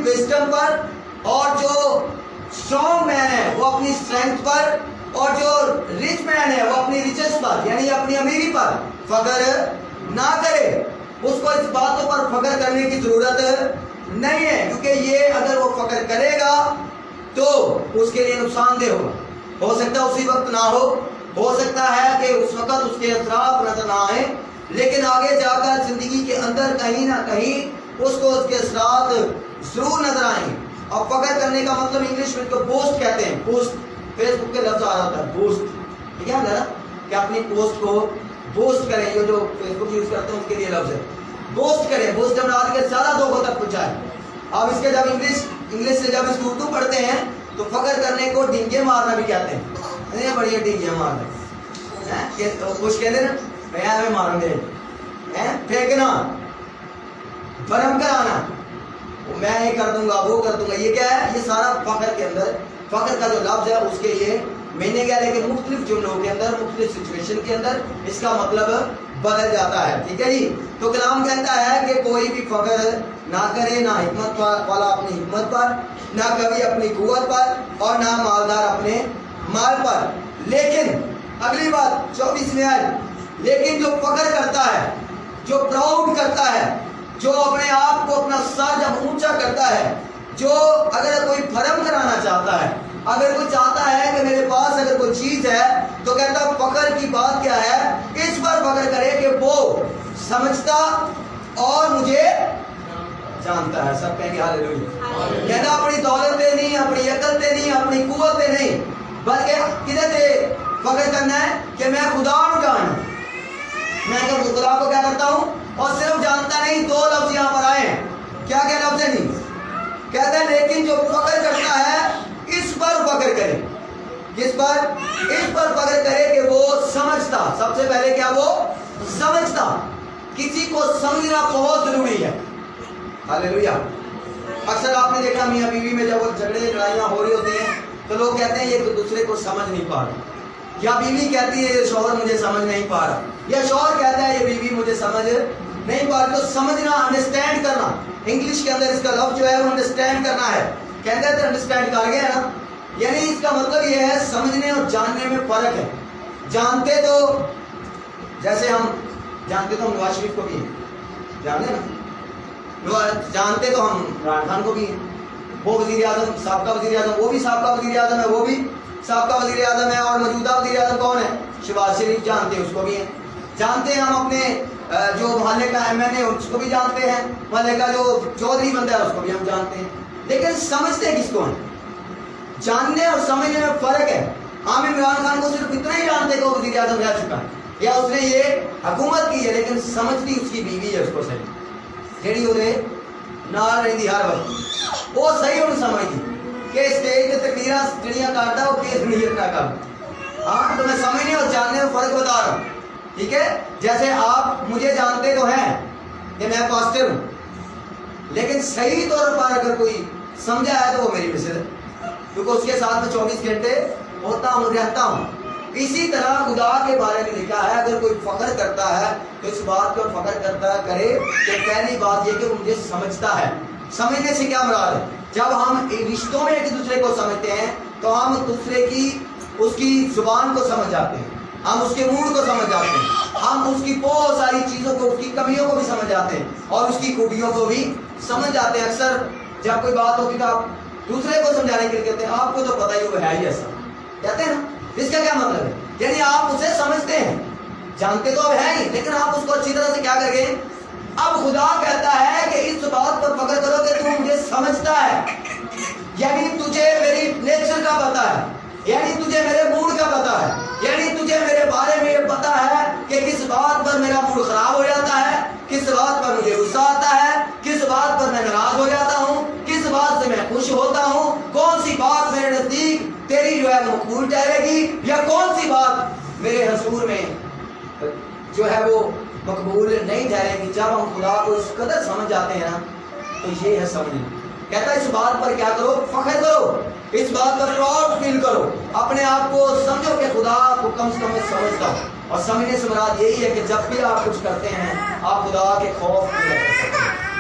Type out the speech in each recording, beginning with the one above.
Wisdom پر، اور جو strong man ہے وہ اپنی اسٹرینتھ پر، اور جو رچ مین ہے وہ اپنی ریچس پر یعنی اپنی امیری پر فخر نہ کرے. اس کو اس باتوں پر فخر کرنے کی ضرورت نہیں ہے، کیونکہ یہ اگر وہ فخر کرے گا تو اس کے لیے نقصان دہ ہوگا. ہو سکتا ہے اسی وقت نہ ہو سکتا ہے کہ اس وقت اس کے اثرات نظر نہ آئیں، لیکن آگے جا کر زندگی کے اندر کہیں نہ کہیں اس کو اس کے اثرات ضرور نظر آئیں گے. اور فخر کرنے کا مطلب انگلش میں اس کو بوسٹ کہتے ہیں. بوسٹ فیس بک کے لفظ آ رہا ہے بوسٹ، ٹھیک ہے نا، کہ اپنی پوسٹ کو بوسٹ کریں. یہ جو فیس بک یوز کرتے ہیں اس کے لیے لفظ ہے بوسٹ کریں. بوسٹ جب ڈال کے زیادہ لوگوں تک پہنچائے. اب اس کے جب انگلش سے جب اس کو اردو پڑھتے ہیں تو فخر کرنے کو ڈنگے مارنا بھی کہتے ہیں. بڑھیا ڈنگے مارنا کچھ کہتے ہیں نا میں ماروں گے، پھینکنا، برہم کرانا، میں یہ کر دوں گا وہ کر دوں گا. یہ کیا ہے؟ یہ سارا فخر کے اندر، فخر کا جو لفظ ہے اس کے یہ میننگ ہے، لیکن مختلف جملوں کے اندر مختلف سچویشن کے اندر اس کا مطلب بدل جاتا ہے. ٹھیک ہے جی. تو کلام کہتا ہے کہ کوئی بھی فخر نہ کرے، نہ حکمت والا اپنی حکمت پر، نہ کبھی اپنی قوت پر، اور نہ مالدار اپنے مال پر. لیکن اگلی بات 24 میں آئے، لیکن جو فخر کرتا ہے، جو پراؤڈ کرتا ہے، جو اپنے آپ کو اپنا سر جب اونچا کرتا ہے، جو اگر کوئی بھرم کرانا چاہتا ہے، اگر کوئی چاہتا ہے کہ میرے پاس اگر کوئی چیز ہے تو کہتا فخر کی بات کیا ہے؟ اس پر فخر کرے کہ وہ سمجھتا اور مجھے جانتا ہے. سب کہیں گے ہاللیلویا. کہنا اپنی دولت سے نہیں، اپنی عقل سے نہیں، اپنی قوت سے نہیں، بلکہ کدھر سے فخر کرنا ہے کہ میں خدا کو جانوں. میں خدا کو کیا کرتا ہوں؟ اور صرف جانتا نہیں. دو لفظ یہاں پر آئے ہیں. کیا لفظ ہے؟ نہیں کہتا ہے لیکن جو فخر کرتا ہے اس پر فخر کرے. کس پر؟ اس پر فخر کرے کہ وہ سمجھتا. سب سے پہلے کیا؟ وہ سمجھتا. کسی کو سمجھنا بہت ضروری ہے. ہاللیلویا. اکثر آپ نے دیکھا میاں بیوی میں جب وہ جھگڑے لڑائیاں ہو رہی ہوتی ہیں تو لوگ کہتے ہیں یہ دوسرے کو سمجھ نہیں پا رہا، یا بیوی کہتی ہے یہ شوہر مجھے سمجھ نہیں پا رہا، یا شوہر کہتا ہے یہ بیوی مجھے سمجھ نہیں پا رہی. تو سمجھنا، انڈرسٹینڈ کرنا، انگلش کے اندر اس کا لفظ جو ہے وہ انڈرسٹینڈ کرنا ہے. کہتے ہیں انڈرسٹینڈ کر گیا نا، یعنی اس کا مطلب یہ ہے سمجھنے اور جاننے میں فرق ہے. جانتے تو جیسے ہم جانتے تو ہم نواز شریف کو بھی ہیں، جانتے نا، جانتے تو ہم عمران خان کو بھی ہیں. وہ وزیر اعظم، سابقہ وزیر اعظم، وہ بھی سابقہ وزیر اعظم ہے، وہ بھی سابقہ وزیر اعظم ہے. اور موجودہ وزیر اعظم کون ہے؟ شہباز شریف. جانتے ہیں اس کو بھی ہیں. جانتے ہیں ہم اپنے جو محلے کا ایم این اے اس کو بھی جانتے ہیں، محلے کا جو چودھری بندہ ہے اس کو بھی ہم جانتے ہیں. لیکن سمجھتے کس کو ہیں؟ جاننے اور سمجھنے میں فرق ہے. ہم عمران خان کو صرف اتنا ہی جانتے کہ وہ وزیر اعظم رہ چکا ہے یا اس نے یہ حکومت کی ہے، لیکن سمجھتی اس کی بیوی ہے اس کو صحیح، جیڑی انہیں نال رہی ہر وقت، وہ صحیح انہیں سمجھتی کہ اسٹیج پہ تقریرا جڑیاں کرتا وہ کیس نیت نہ کر. ہاں تو میں سمجھنے اور جاننے میں فرق بتا رہا ہوں. ٹھیک ہے. جیسے آپ مجھے جانتے تو ہیں کہ میں پاسٹر ہوں، لیکن صحیح طور پر اگر کوئی سمجھا ہے تو وہ میری مثل ہے، کیونکہ اس کے ساتھ میں 24 گھنٹے ہوتا ہوں، رہتا ہوں. اسی طرح خدا کے بارے میں لکھا ہے اگر کوئی فخر کرتا ہے تو اس بات پر فخر کرتا کرے کہ پہلی بات یہ کہ وہ مجھے سمجھتا ہے. سمجھنے سے کیا مراد ہے؟ جب ہم رشتوں میں ایک دوسرے کو سمجھتے ہیں تو ہم دوسرے کی اس کی زبان کو سمجھ جاتے ہیں، ہم اس کے موڈ کو سمجھ جاتے ہیں، ہم اس کی بہت ساری چیزوں کو، اس کی کمیوں کو بھی سمجھ جاتے ہیں اور اس کی خوبیوں کو بھی سمجھ جاتے ہیں. اکثر جب کوئی بات ہوتی تو آپ دوسرے کو سمجھانے کے لیے کہتے ہیں آپ کو تو پتہ ہی وہ ہے ہی ایسا، کہتے ہیں نا. اس کا کیا مطلب ہے؟ یعنی آپ اسے سمجھتے ہیں، جانتے تو اب ہے ہی، لیکن آپ اس کو اچھی طرح سے کیا کریں گے. اب خدا کہتا ہے کہ اس بات پر فخر کرو کہ تو مجھے سمجھتا ہے، یعنی تجھے میری نیچر کا پتا ہے، یعنی تجھے میرے موڈ کا پتا ہے، یعنی تجھے میرے بارے میں یہ پتا ہے کہ کس بات پر میرا موڈ خراب ہو جاتا ہے، کس بات پر مجھے غصہ آتا ہے، کس بات پر میں ناراض ہو جاتا ہوں، کس بات سے میں خوش ہوتا ہوں، کون سی بات میرے نزدیک تیری جو ہے مقبول ٹھہرے گی، یا کون سی بات میرے حضور میں جو ہے وہ مقبول نہیں ٹھہرے گی. جب ہم خدا کو اس قدر سمجھ جاتے ہیں نا تو یہ ہے سمجھنا. کہتا ہے اس بات پر کیا کرو؟ فخر کرو، اس بات پر پراؤڈ فیل کرو، اپنے آپ کو سمجھو کہ خدا کو کم سے کم میں سمجھتا ہوں. اور سمجھنے سے مراد یہی ہے کہ جب بھی آپ کچھ کرتے ہیں آپ خدا کے خوف میں رہتے ہیں.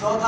4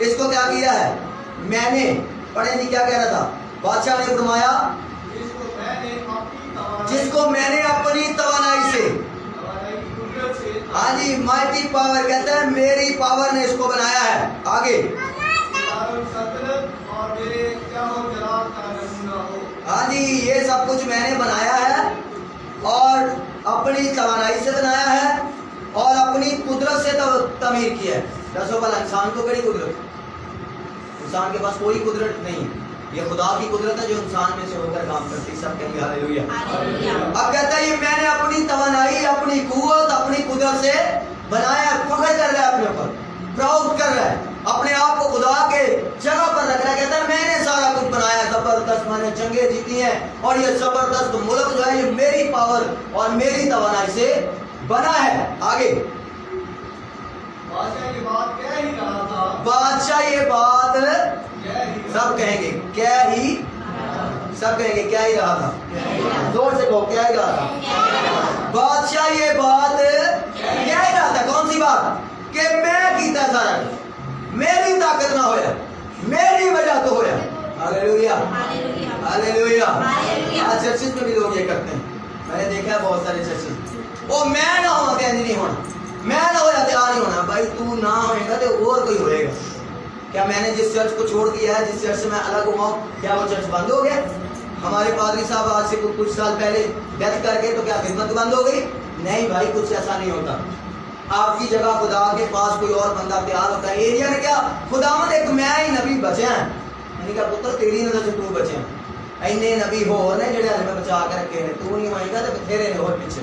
اس کو کیا کیا ہے؟ میں نے پڑھیں جی کیا کہہ رہا تھا؟ بادشاہ نے فرمایا جس کو میں نے اپنی توانائی سے، ہاں جی مائٹی پاور کہتا ہے میری پاور نے اس کو بنایا ہے. آگے ہاں جی یہ سب کچھ میں نے بنایا ہے اور اپنی توانائی سے بنایا ہے اور اپنی قدرت سے تعمیر کیا ہے. دسو بھلا انسان کو بڑی قدرت، انسان کے پاس کوئی قدرت نہیں، یہ خدا کی قدرت ہے جو انسان میں سے ہو کر کام کرتی. سب کہیں گے ہاللیلویا. اب کہتا ہے یہ میں نے اپنی توانائی، اپنی قوت، اپنی قدرت سے بنایا ہے. فخر کر رہا ہے اپنے اوپر، پراؤڈ کر رہا ہے، اپنے آپ کو خدا کے جگہ پر رکھ رہا ہے. کہتا ہے میں نے سارا کچھ بنایا ہے، زبردست میں نے جنگیں جیتی ہیں اور یہ زبردست ملک جو ہے یہ میری پاور اور میری توانائی سے بنا ہے. آگے بادشاہ یہ بات سب کہیں گے کیا ہی، سب کہیں گے کیا ہی رہا تھا. زور سے کہو کیا ہی رہا تھا. بادشاہ یہ بات کیا ہی رہا تھا. کون سی بات؟ کہ میں کیتا سارا کچھ، میری طاقت نہ ہویا، میری وجہ تو ہویا. ہاللیلویا ہاللیلویا. آج چرچز میں بھی لوگ یہ کرتے ہیں، میں نے دیکھا ہے بہت سارے چرچز، وہ میں نہ ہونا کہ نہیں ہونا، میں نہ ہویا تیار نہیں ہونا. بھائی تو نہ ہوئے گا تو اور کوئی ہوئے گا. کیا میں نے جس چرچ کو چھوڑ دیا ہے، جس چرچ سے میں الگ ہوا ہوں، کیا وہ چرچ بند ہو گیا؟ ہمارے پادری صاحب آج سے کچھ سال پہلے ڈیتھ کر کے تو کیا خدمت بند ہو گئی؟ نہیں بھائی کچھ ایسا نہیں ہوتا. آپ کی جگہ خدا کے پاس کوئی اور بندہ تیار ہوتا ہے. ایریا میں کیا خداوند ایک میں ہی نبی بچے ہیں، میں نے کہا پتر تیری نظر سے تو بچے ہیں، اینے نبی ہو نے جڑے ہمیں بچا کے رکھے ہیں، تو نہیں ہوئے گا تو بتھیرے نے اور پیچھے.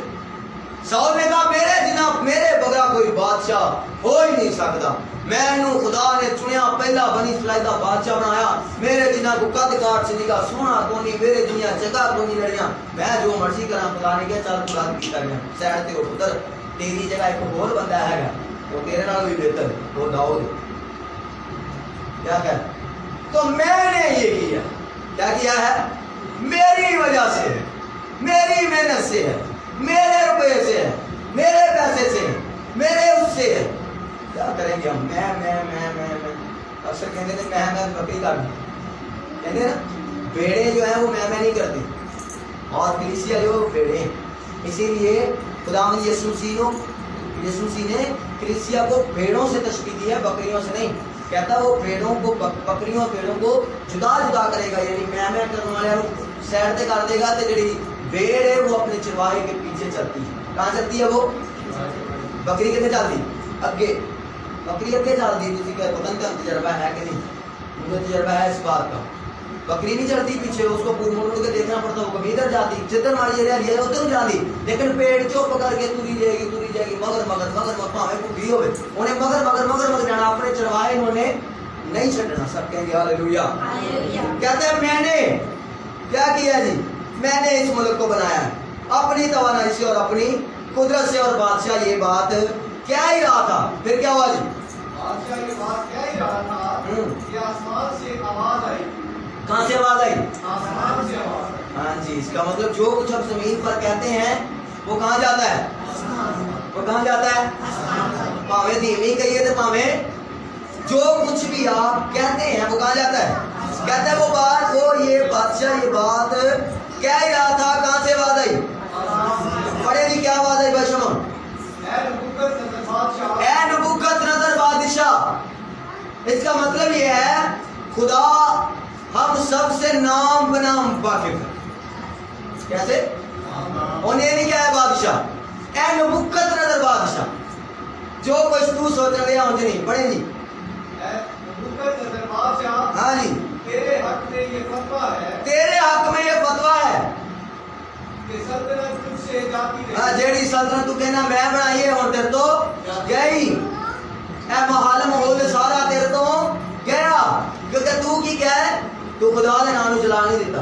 ساؤل نے کہا میرے جناب میرے بغیر کوئی بادشاہ ہو ہی نہیں سکتا. میں نو خدا نے چنیا پہلا بنی اسرائیل دا بادشاہ بنایا. میرے جنہ کو قد کاٹ سے نکا سونا کونی، میرے دنیا جگہ کونی لڑیاں، میں جو مرضی کرا. خدا نے کہا چل خدا کی کر گیا سائڈ تے ہو پتر، تیری جگہ ایک اور بندہ ہے گا وہ تیرے نال بھی بہتر، وہ داؤد. کیا کہ تو میں نے یہ کیا، کیا کیا ہے؟ میری وجہ سے ہے، میری محنت سے ہے، میرے روپے سے ہے، میرے پیسے سے ہے، میرے اس سے ہے. کیا کریں گے ہم؟ میں اکثر کہتے تھے میں بکری کا بھی کہتے ہیں نا، بھیڑیں جو ہیں وہ میں نہیں کرتی اور کلیسیا جو بھیڑیں ہیں. اسی لیے خداوند یسوع مسیح نے کلیسیا کو بھیڑوں سے تشبیہ دی ہے، بکریوں سے نہیں. کہتا وہ بھیڑوں کو بکریوں بھیڑوں کو جدا جدا کرے گا، یعنی میں کرنے والے سیر تے کر دے گا. تو جڑی بھیڑ ہے وہ اپنے چرواہے کے پیچھے چلتی ہے. کہاں چلتی ہے وہ؟ بکری کتنے چلتی؟ اگے. بکری اگے چلتی ہے. تھی کہ پتہ نہیں تجربہ ہے کہ نہیں، مجھے تجربہ ہے اس بات کا. بکری نہیں چلتی پیچھے، اس کو مڑ کے دیکھنا پڑتا، وہ کبھی ادھر جاتی، جدھر ماری ہے ادھر جاتی. لیکن پیڑ چپ کر کے توری جائے گی مگر پاوے بھوکی ہوئے انہیں مگر جانا، اپنے چرواہے انہوں نے نہیں چھڈنا. سب کہیں گے ہاللیلویا. کہتے ہیں میں نے کیا کیا جی؟ میں نے اس ملک کو بنایا ہے اپنی توانائی سے اور اپنی قدرت سے. اور بادشاہ یہ بات کیا ہی رہا تھا. پھر کیا ہوا جی؟ بادشاہ یہ بات کیا ہی رہا تھا کہ آسمان سے آواز آئی. کہاں سے آواز آئی؟ آسمان سے آواز آئی. ہاں جی، اس کا مطلب جو کچھ ہم زمین پر کہتے ہیں وہ کہاں جاتا ہے؟ وہ کہاں جاتا ہے؟ پاوے دھیمی کہیے تو پاوے جو کچھ بھی آپ کہتے ہیں وہ کہاں جاتا ہے؟ کہتا ہے وہ بات، وہ یہ بادشاہ یہ بات کیا ہی رہا تھا. کہاں سے آواز آئی؟ پڑھے جی کیا آواز آئی بھائی شمن؟ اے نبوکت نظر بادشاہ. اس کا مطلب یہ ہے خدا ہم سب سے نام بنام واقف ہے. کیسے؟ انہیں یہ نہیں کیا ہے بادشاہ، اے نبوکت نظر بادشاہ. جو کچھ تو سوچ رہے ہیں مجھے نہیں. پڑھیں جی. ہاں جی. تیرے حق میں یہ فتویٰ ہے، تیرے حق میں یہ فتویٰ ہے کہ سلطنت تجھ سے جاتی رہے. ہاں جیڑی سلطنت تو کہنا میں بنائی ہے اور تیرے تو گئی. اے محال محول سارا تیرے تو گیا. کیونکہ تو کی کیا ہے؟ تو خدا نے نام جلا نہیں دیتا.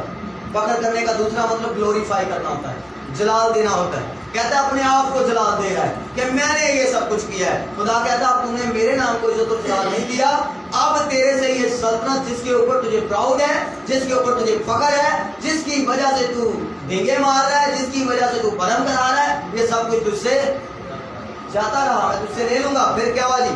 فخر کرنے کا دوسرا مطلب گلوریفائی کرنا ہوتا ہے، جلال دینا ہوتا ہے. کہتا ہے اپنے آپ کو جلال دے رہا ہے کہ میں نے یہ سب کچھ کیا ہے. خدا کہتا ہے اب تم نے میرے نام کو عزت و جلال نہیں دیا، اب تیرے سے یہ سلطنت جس کے اوپر تجھے پراؤڈ ہے، جس کے اوپر تجھے فخر ہے، جس کی وجہ سے تو ڈھینگے مار رہا ہے، جس کی وجہ سے تو برہم کرا رہا ہے، یہ سب کچھ تجھ سے جاتا رہا، میں تجھ سے لے لوں گا. پھر کیا ہوا جی؟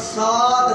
7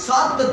7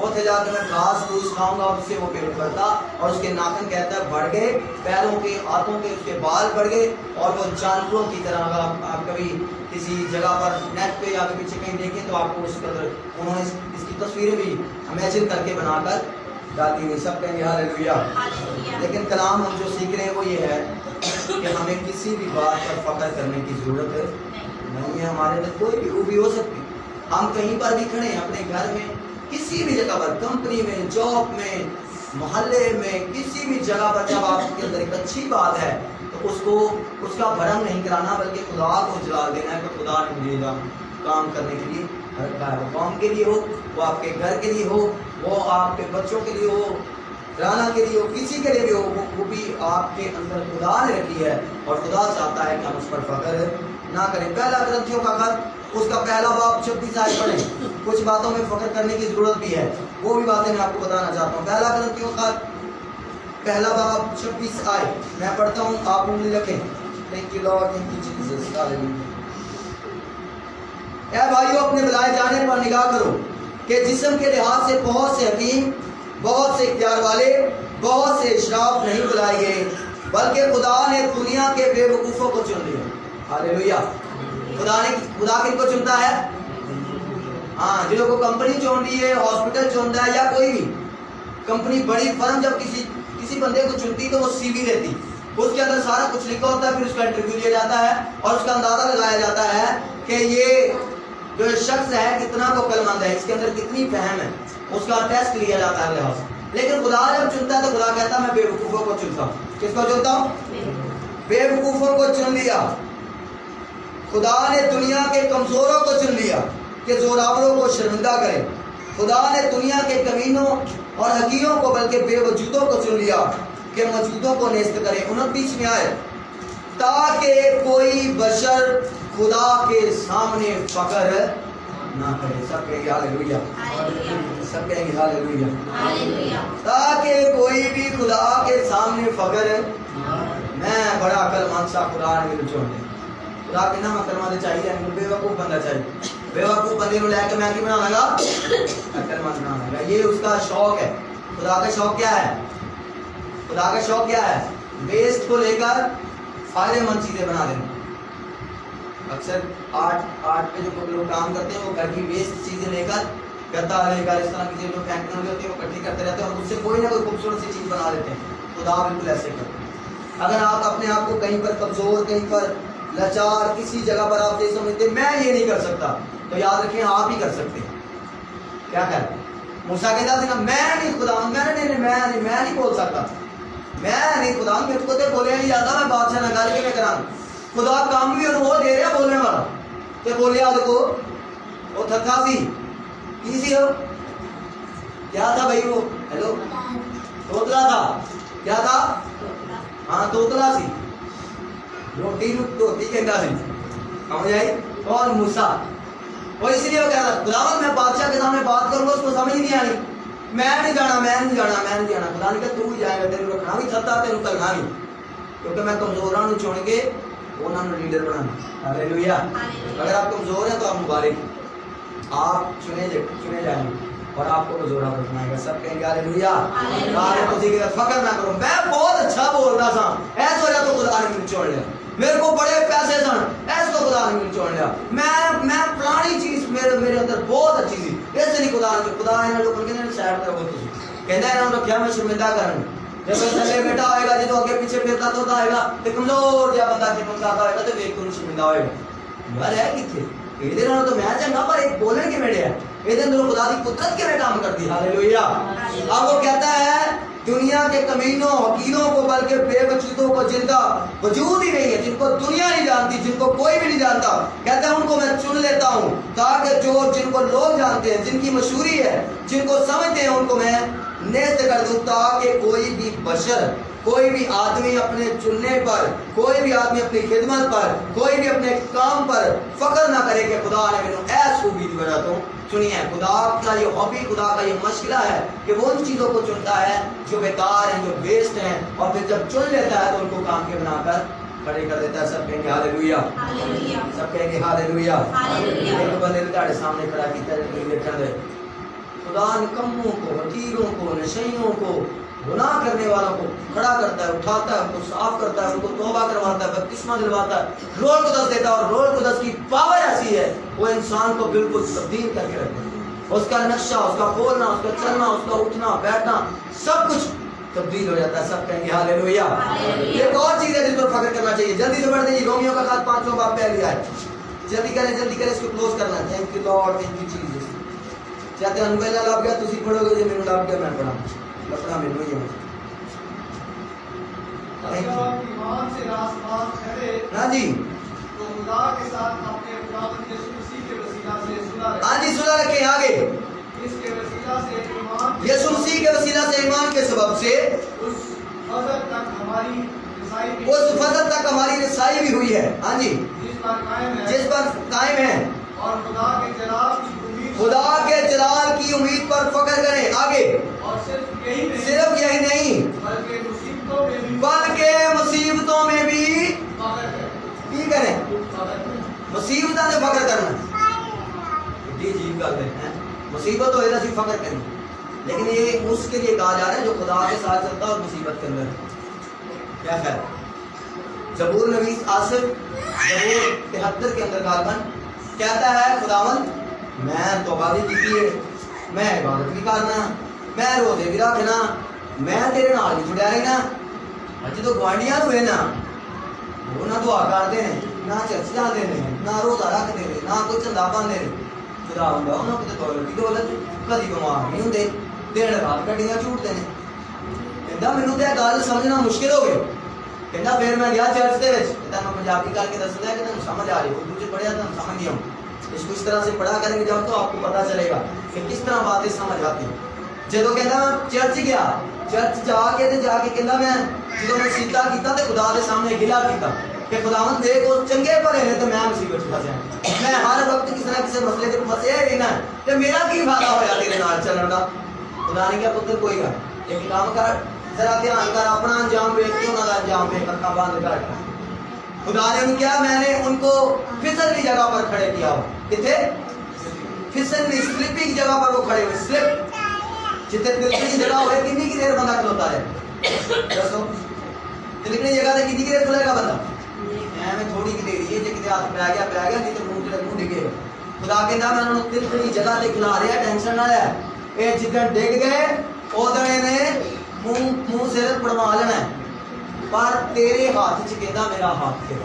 اوتھے جا کے میں گھاس پھوس کھاؤں گا، اس سے وہ پیٹ بھرتا، اور اس کے ناخن کہتا ہے بڑھ گئے، پیروں کے ہاتھوں کے اس کے بال بڑھ گئے، اور وہ جانوروں کی طرح. اگر آپ کبھی کسی جگہ پر نیٹ پہ یا پیچھے کہیں دیکھیں تو آپ کو اس قدر انہوں نے اس کی تصویریں بھی امیجن کر کے بنا کر ڈالی ہوئی. سب کہیں گے ہاللیلویا. لیکن کلام ہم جو سیکھ رہے ہیں وہ یہ ہے کہ ہمیں کسی بھی بات پر فخر کرنے کی ضرورت نہیں ہے. ہمارے اندر کوئی بھی خوبی ہو سکتی، ہم کہیں پر بھی کھڑے ہیں، اپنے گھر میں، کسی بھی جگہ پر، کمپنی میں، جاب میں، محلے میں، کسی بھی جگہ پر جب آپ کے اندر ایک اچھی بات ہے تو اس کا بھرم نہیں کرانا، بلکہ خدا کو جلال دینا ہے کہ خدا نے مجھے کام کرنے کے لیے رکھا ہے. وہ قوم کے لیے ہو، وہ آپ کے گھر کے لیے ہو، وہ آپ کے بچوں کے لیے ہو، رانا کے لیے ہو، کسی کے لیے بھی ہو، وہ خوبی آپ کے اندر خدا نے رکھی ہے، اور خدا چاہتا ہے کہ ہم اس پر فخر نہ کریں. پہلا کرنتھیوں کا خط، اس کا پہلا باب 26 آیت پڑھیں. کچھ باتوں میں فخر کرنے کی ضرورت بھی ہے، وہ بھی باتیں میں آپ کو بتانا چاہتا ہوں. پہلا کرنتھیوں کا پہلا باب 26 آیت میں پڑھتا ہوں، آپ انگلی رکھیں. Thank you Lord, thank you Jesus. Hallelujah. اے بھائیو، اپنے بلائے جانے پر نگاہ کرو کہ جسم کے لحاظ سے بہت سے حکیم، بہت سے اختیار والے، بہت سے اشراف نہیں بلائے گئے، بلکہ خدا نے دنیا کے بے وقوفوں کو چن لیا. ہاللیلویا. خدا کن کو چنتا ہے؟ ہاں، جن کو کمپنی چنتی ہے، ہاسپٹل چنتا ہے، یا کوئی بھی کمپنی، بڑی فرم جب کسی بندے کو چنتی تو وہ سی وی دیتی، اس کے اندر سارا کچھ لکھا ہوتا ہے، پھر اس کا انٹرویو لیا جاتا ہے اور اس کا اندازہ لگایا جاتا ہے کہ یہ جو شخص ہے کتنا کو کلمند ہے، اس کے اندر کتنی فہم ہے، اس کا ٹیسٹ لیا جاتا ہے لحاظ. لیکن خدا جب چنتا ہے تو خدا کہتا ہے میں بے وقوفوں کو چنتا ہوں. کس کو چنتا ہوں؟ بے وقوفوں کو چن لیا. خدا نے دنیا کے کمزوروں کو چن لیا کہ زوراوروں کو شرمندہ کرے. خدا نے دنیا کے کمینوں اور حقیروں کو بلکہ بے وجودوں کو چن لیا کہ موجودوں کو نیست کرے. 29 میں آئے، تاکہ کوئی بشر خدا کے سامنے فخر نہ کرے. سب کہیں گے ہاللیلویا. سب کہیں گے ہاللیلویا. تاکہ کوئی بھی خدا کے سامنے فخر، میں بڑا عقل مند سا خدا نے مجھے چھوڑ دیا. خدا کے نام عقل مند چاہیے، بے وقوف بندہ چاہیے. بے وقوف بندے کو لے کے میں کی بنا لگا، عقل مند بنا لگا. یہ اس کا شوق ہے. خدا کا شوق کیا ہے؟ خدا کا شوق کیا ہے؟ ویسٹ کو لے کر فائدے مند چیزیں بنا دینا. اکثر آرٹ پہ جو لوگ کام کرتے ہیں وہ گھر کی ویسٹ چیزیں لے کر، گدا لے کر، اس طرح کی چیزیں جو پھینکنے والی ہوتی ہیں وہ اکٹھی کرتے رہتے ہیں اور اس سے کوئی نہ کوئی خوبصورت سی چیز بنا لیتے ہیں. خدا بالکل ایسے کرتے ہیں. اگر آپ اپنے آپ کو کہیں پر کمزور، کہیں پر لاچار، کسی جگہ پر آپ یہ سمجھتے ہیں میں یہ نہیں کر سکتا، تو یاد رکھیں آپ ہی کر سکتے ہیں. کیا کہتے ہیں؟ موسیٰ کہتا تھا میں نہیں خدا، میں نہیں بول سکتا، میں نہیں خدا، میرے کو تو بولے نہیں جاتا، میں بادشاہ نہ کر کے میں کراں. خدا کام بھی وہ دے رہا بولنے والا. تو بولے آج کو وہ تھکا سی کی سی ہو کیا تھا بھائی؟ وہ ہیلو توتلا تھا. کیا تھا؟ ہاں توتلا سی، روٹی روٹی کہتا سی. سمجھ آئی؟ اور موسیٰ وہ اس لیے وہ کہتا خداوند میں بادشاہ کے سامنے بات کروں گا، اس کو سمجھ نہیں آنی، میں نہیں جانا. خدا نے کہا تو ہی جائے گا، تیرے رکھنا بھی تھتا، تیرے کرنا بھی، کیونکہ میں کمزوراں نوں چن کے انہوں نے لیڈر بنانا. ہاللیلویا. اگر آپ کمزور ہیں تو آپ مبارک، آپ چنے جائیں گے اور آپ کو زورا پر بنائے گا. سب کہیں گے ہاللیلویا. کسی کے فخر نہ کرو میں بہت اچھا بول رہا تھا، ایسا ہو جا تو خدا نے مجھے چھوڑ لیا، میرے کو بڑے پیسے سن، ایسا تو خدا نے مجھے چھوڑ لیا، میں پرانی چیز میرے اندر بہت اچھی تھی، ایسے نہیں خدا نے لوگ کہنے سائڈ تے وہ کہندا ہے انہوں نے رکھیا میں شرمندہ کرن. جب تھلے بیٹھا ہوئے گا، جدو اگے پیچھے پھرتا تو آئے گا تے کمزور جا بندہ خدمت کرتا ہوئے گا تے ویکھ کے شرمندہ ہوئے گا. یار ہے کتنے یہ نال تو میں چنگا، پر ایک بولن کے میڑے ہے یہ اندر خدا کی قدرت کے میں کام کرتی. ہاللیلویا. اب وہ کہتا ہے دنیا کے کمینوں، حقیروں کو بلکہ بے وجودوں کو، جن کا وجود ہی نہیں ہے، جن کو دنیا نہیں جانتی، جن کو کوئی بھی نہیں جانتا، کہتا ہے ان کو میں چن لیتا ہوں تاکہ جن کو لوگ جانتے ہیں، جن کی مشہوری ہے، جن کو سمجھتے ہیں، ان کو میں نیست کر دوں، تاکہ کوئی بھی بشر، کوئی بھی آدمی اپنے چننے پر، کوئی بھی آدمی اپنی خدمت پر، کوئی بھی اپنے کام پر فخر نہ کرے کہ خدا نے مجھے ایس خوبی دی وجہ تو چنی ہے. خدا کا یہ ہابی، خدا کا یہ مشغلہ ہے کہ وہ ان چیزوں کو چنتا ہے جو بیکار ہیں، جو ویسٹ ہیں، اور پھر جب چن لیتا ہے تو ان کو کام کے بنا کر کھڑے کر دیتا ہے. سب کہیں گے ہاللیلویا. سب کہیں گے ہاللیلویا. ایک بندے نے تہاڈے سامنے کھڑا کیتا ہے، دیکھن دے خدا نکموں کو، حقیروں کو، نشیوں کو، گناہ کرنے والوں کو کھڑا کرتا ہے، اٹھاتا ہے، ان کو صاف کرتا ہے، ان کو توبہ کرواتا ہے، بپتسمہ دلواتا ہے، روح القدس دیتا ہے، اور روح القدس کی پاور ایسی ہے وہ انسان کو بالکل تبدیل کر کے رکھتا ہے۔ اس کا نقشہ، اس کا بولنا، اس کا چلنا، اس کا اٹھنا بیٹھنا، سب کچھ تبدیل ہو جاتا ہے۔ سب کہیں گے ہاللیلویا۔ ایک اور چیز ہے جس پر فخر کرنا چاہیے، جلدی سے پڑھ دیں، رومیو کا خط 5واں باب پہلی آیت، جلدی کریں اس کو کلوز کرنا ہے۔ Thank you Lord, thank you Jesus. چاہتے ہیں انویلا لاب گیا، تسی پڑھو گے، یہ میرے لاب گیا، میں پڑھا لپڑا میں نہیں ہے۔ جب آپ ایمان سے راست بات کرے ہاں جی، تو خدا کے ساتھ اپنے خداوند یسوع مسیح کے وسیلہ سے صلح رکھیں۔ ہاں جی، صلح رکھیں۔ آگے اس کے وسیلہ سے ایمان یسوع مسیح کے وسیلہ سے، ایمان کے سبب سے اس فضل تک ہماری رسائی بھی، اس فضل تک ہماری رسائی بھی ہوئی ہے۔ ہاں جی، جس پر قائم ہے، جس پر قائم ہے، اور خدا کے جلال کی امید، خدا کے جلال کی امید پر فخر کریں۔ آگے اور صرف یہی نہیں صرف یہی نہیں بلکہ مصیبتوں میں بھی بلکہ مصیبتوں میں بھی فخر کریں۔ کی کریں؟ فخر کریں۔ مصیبتوں سے فخر کرنا جی جی کرتے ہیں، مصیبت ہو سی فخر کریں، لیکن یہ اس کے لیے کہا جا رہا ہے جو خدا کے ساتھ چلتا ہے اور مصیبت کے اندر ہے۔ کیا خیر، زبور نویس آصف زبور 73 کے اندر غالباً کہتا ہے خداوند میں توبہ بھی کی ہے، میں عبادت بھی کرنا، میں روزے بھی رکھنا، میں تیرے نال بھی جڑیا رہنا، جدو گوانڈیاں ہوئے نا وہ نہ دعا کرتے ہیں، نہ چرچ جاتے ہیں، نہ روزہ رکھتے ہیں، نہ کوئی چندہ پاندے ہیں، خداوند انہوں کو دولت کی دولت کدی بیمار نہیں ہوتے، دن رات گڈیاں چھوٹتے ہیں۔ کہندا مینوں تے گل سمجھنا مشکل ہو گئی، کہندا پھر میں گیا چرچ دے وچ، تے میں پنجابی کر کے دسدا کہ تمہیں سمجھ آ رہی، اردو چ پڑھیا تمہیں سمجھ نہیں آؤں، اس کو اس طرح سے پڑھا کریں گے جب تو آپ کو پتہ چلے گا کہ کس طرح باتیں سمجھ آتی ہیں۔ جدو کہندا چرچ گیا، چرچ جا کے کہندا میں جدو میں سیدھا کیتا تے خدا دے سامنے گلا کیتا کہ خداوند دیکھ وہ چنگے بھلے نے تے میں مصیبت وچ پھسیا، میں ہر وقت کسی نہ کسی مسئلے تے پھسیا ہی رہنا تے میرا کی فائدہ ہویا تیرے نال چلن دا۔ خدا نے کہا پتر کوئی گل ایک کام کر، ذرا دھیان کر، اپنا انجام دیکھ کے انہاں دا انجام دیکھ، اکھاں بند کر۔ خدا نے ان کیا، میں نے ان کو پھسلنی جگہ پر کھڑے کیا ہو، کتنے پھسلنی سلپنگ جگہ پر وہ کھڑے ہوئے، سلپ جتنے پھسلنی جگہ ہوئے کتنی کی دیر بندہ کھلوتا ہے دسو، پھسلنی جگہ تے کتنی کی دیر کھلے گا بندہ؟ میں تھوڑی کی دیر، یہ جے کتے ہاتھ پہ گیا نہیں تو منہ ڈگے۔ خدا کہندا میں انہوں پھسلنی جگہ تے کھلا رہا، ٹینشن نہ لے، اے جدن ڈگ گئے اودنے نے منہ سر پڑوا لینا ہے، پر تیرے ہاتھ چ کہندا میرا ہاتھ ہے،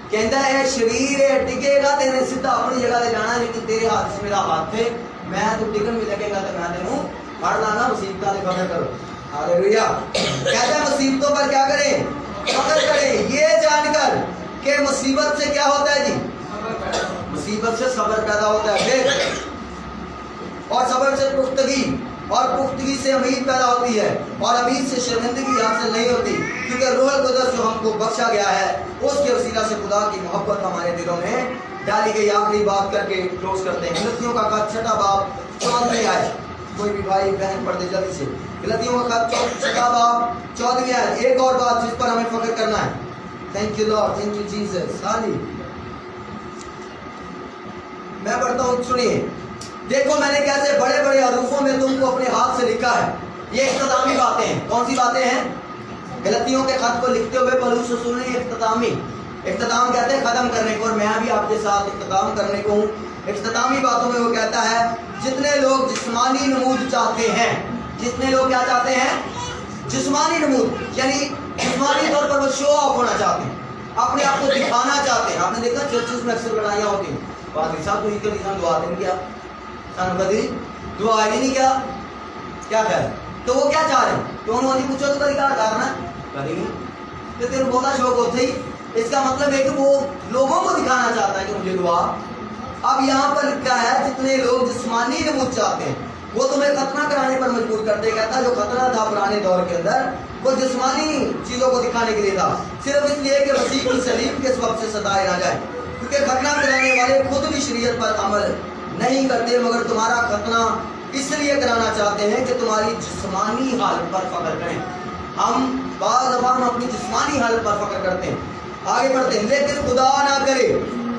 کہندا اے شریر اے ڈگے گا تے نے سیدھا اپنی جگہ تے جانا، لیکن تیرے ہاتھ سے میرا ہاتھ ہے، میں تو ڈگن بھی لگے گا تے میں تینوں پڑ لانا۔ مصیبتاں دے فخر کرو، ہاللیلویا۔ کہتا ہے مصیبتوں پر کیا کریں؟ فخر کریں، یہ جان کر کہ مصیبت سے کیا ہوتا ہے جی؟ مصیبت سے صبر پیدا ہوتا ہے، پھر اور صبر سے پختگی، اور پختگی سے امید پیدا ہوتی ہے، اور امید سے شرمندگی حاصل نہیں ہوتی، کیونکہ روح القدس جو ہم کو بخشا گیا ہے اس کے وسیلہ سے خدا کی محبت ہمارے دلوں میں ڈالی گئی۔ آخری بات کر کے کلوز کرتے ہیں، غلطیوں کا خط 6 باب 14 آئے، کوئی بھی بھائی بہن پڑھ دے جلدی سے، غلطیوں کا خط 6 باب 14 آئے۔ ایک اور بات جس پر ہمیں فخر کرنا ہے، thank you Lord, thank you Jesus. میں پڑھتا ہوں، سنیے، دیکھو میں نے کیسے بڑے بڑے حروفوں میں تم کو اپنے ہاتھ سے لکھا ہے۔ یہ اختتامی باتیں ہیں، کون سی باتیں ہیں؟ غلطیوں کے خط کو لکھتے ہوئے پولس رسول نے اختتام کہتے ہیں ختم کرنے کو، اور میں بھی آپ کے ساتھ اختتام کرنے کو ہوں۔ اختتامی باتوں میں وہ کہتا ہے جتنے لوگ جسمانی نمود چاہتے ہیں، جتنے لوگ کیا چاہتے ہیں؟ جسمانی نمود، یعنی جسمانی طور پر وہ شو آف ہونا چاہتے ہیں، اپنے آپ کو دکھانا چاہتے ہیں۔ آپ نے دیکھا چرچز میں اکثر لڑائیاں ہوتی ہیں، پادری صاحب تو ہی دعا نہیں کیا، کبھی دعا ہی نہیں کیا، کیا خیر، تو وہ کیا چاہ رہے ہیں کہ انہوں نے پوچھو تو طریقہ کرنا کبھی نہیں، تو تیرے بہت شوق ہوتے ہی، اس کا مطلب ہے کہ وہ لوگوں کو دکھانا چاہتا ہے کہ مجھے دعا۔ اب یہاں پر لکھا ہے جتنے لوگ جسمانی نمود چاہتے ہیں وہ تمہیں ختنہ کرانے پر مجبور کرتے، کہتا جو ختنہ تھا پرانے دور کے اندر وہ جسمانی چیزوں کو دکھانے کے لیے تھا، صرف اس لیے کہ مسیح کی صلیب کے سبب سے ستائے نہ جائے، کیونکہ ختنہ کرانے والے خود بھی شریعت پر عمل نہیں کرتے، مگر تمہارا ختنہ اس لیے کرانا چاہتے ہیں کہ تمہاری جسمانی حالت پر فخر کریں۔ ہم بعض دفعہ ہم اپنی جسمانی حالت پر فخر کرتے ہیں۔ آگے بڑھتے ہیں، لیکن خدا نہ کرے،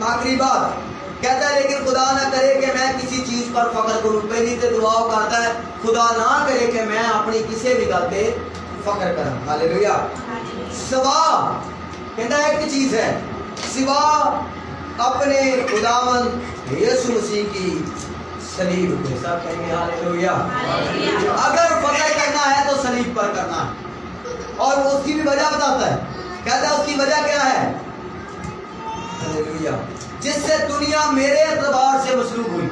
آخری بات، کہتا ہے لیکن خدا نہ کرے کہ میں کسی چیز پر فخر کروں. پہلی تو دعا کرتا ہے خدا نہ کرے کہ میں اپنی کسی بھی گل پہ فخر کروں. ہاللیلویا. سوا کہتا ہے ایک چیز ہے سوا اپنے خداوند یسوع مسیح کی صلیب پہ. سب کہیں گے ہاللیلویا. اگر فخر کرنا ہے تو صلیب پر کرنا ہے. اور وہ اس کی بھی وجہ بتاتا ہے. کہتا ہے اس کی وجہ کیا ہے؟ ہاللیلویا. جس سے دنیا میرے اعتبار سے مصلوب ہوئی.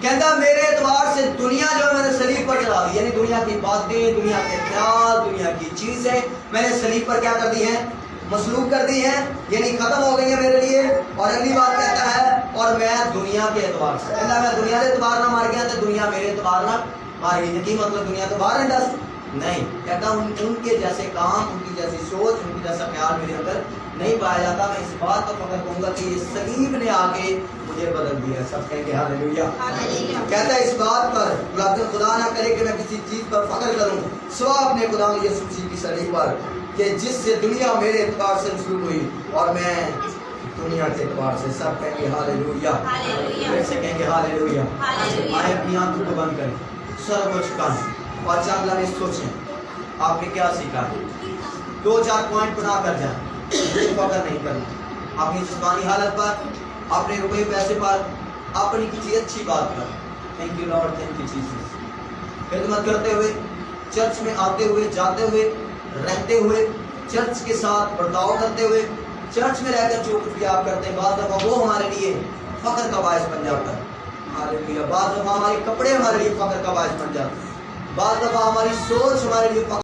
کہتا میرے اعتبار سے دنیا جو ہے میں نے صلیب پر چلا دی. یعنی دنیا کی باتیں، دنیا کے خیال، دنیا کی چیزیں میں نے صلیب پر کیا کر دی ہیں؟ مصلوب کر دی ہیں. یعنی ختم ہو گئی ہیں میرے لیے. اور اگلی بات کہتا ہے اور میں دنیا کے اعتبار سے. کہتا میں دنیا کے اعتبار نہ مار گیا تو دنیا میرے اعتبار نہ مار گئی. کی مطلب دنیا تو باہر ہے نہیں. کہتا ان کے جیسے کام، ان کی جیسی سوچ، ان کی جیسا خیال میرے اندر نہیں پایا جاتا. میں اس بات پر فخر کروں گا کہ یہ صلیب نے آ کے مجھے بدل دیا. سب کہیں گے ہاللیلویا. کہتا ہے اس بات پر خدا نہ کرے کہ میں کسی چیز پر فخر کروں سوا اپنے خدا یسوع مسیح کی صلیب پر کہ جس سے دنیا میرے اعتبار سے مصلوب ہوئی اور میں دنیا کے اعتبار سے. سب کہیں گے ہاللیلویا. سے کہیں گے ہاللیلویا. آئے اپنی آنکھوں کو بند کریں، سر کو جھکائیں اور چند لمحے سوچیں آپ نے کیا سیکھا ہے. 2-4 پوائنٹ بنا کر جائیں. فخر نہیں کرنا اپنی جسمانی حالت پر، اپنے روپے پیسے پر، اپنی کسی اچھی بات پر. Thank you Lord, thank you Jesus. خدمت کرتے ہوئے، چرچ میں آتے ہوئے، جاتے ہوئے، رہتے ہوئے، چرچ کے ساتھ برتاؤ کرتے ہوئے، چرچ میں رہ کر جو کچھ بھی آپ کرتے ہیں بعض دفعہ وہ ہمارے لیے فخر کا باعث بن جاتا ہے. ہاللیلویا. بعض دفعہ ہمارے کپڑے ہمارے لیے فخر کا باعث بن جاتے ہیں. بعض دفعہ ہماری سوچ ہمارے لیے فخر